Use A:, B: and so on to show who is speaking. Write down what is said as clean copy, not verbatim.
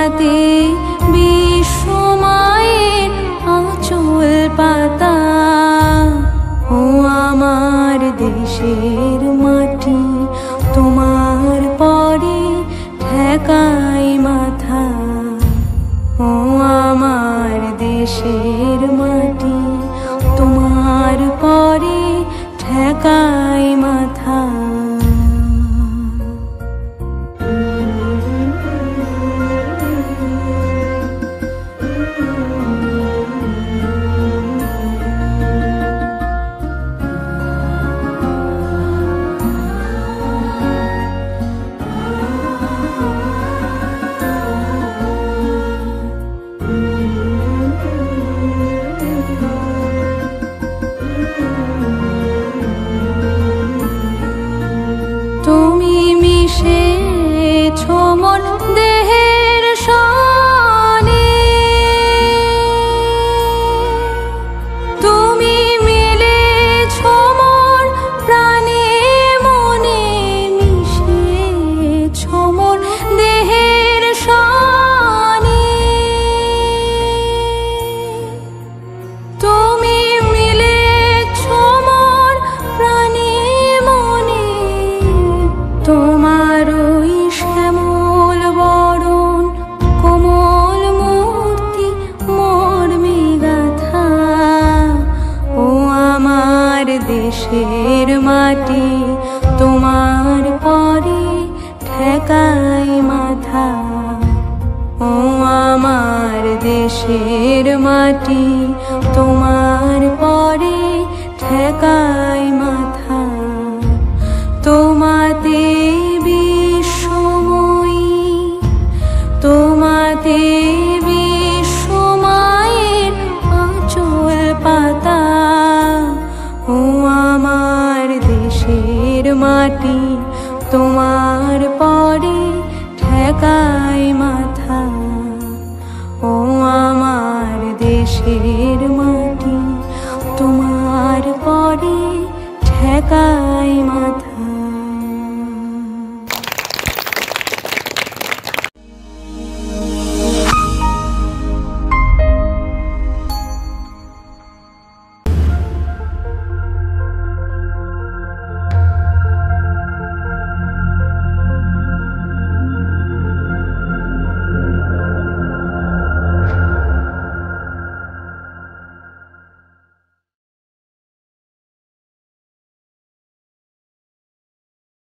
A: তোমাতে বিশ্বমায়ের আঁচল পাতা। ও আমার দেশের মাটি, তোমার পরে ঠেকাই মাথা। ও আমার দেশের মাটি, তোমার পরে ঠেকাই মাথা। তুমি মিশেছ মোর দেহের সনে, তুমি মিলেছ মোর প্রাণে মনে, মিশেছ মোর দেহের সনে। তুমি মিলেছ মোর প্রাণে মনে, তোমার ওই শ্যামল বরণ কোমল মূর্তি মর্মে গাথা। ও আমার দেশের মাটি, তোমার পরে ঠেকাই মাথা। ও আমার দেশের মাটি, তোমার পরে ঠেকাই মাথা। তোমাতে বিশ্বময়ী, তোমাতে বিশ্বমায়ের আঁচল পাতা। ও আমার দেশের মাটি, তোমার পরে ঠেকাই মাথা। ও আমার দেশের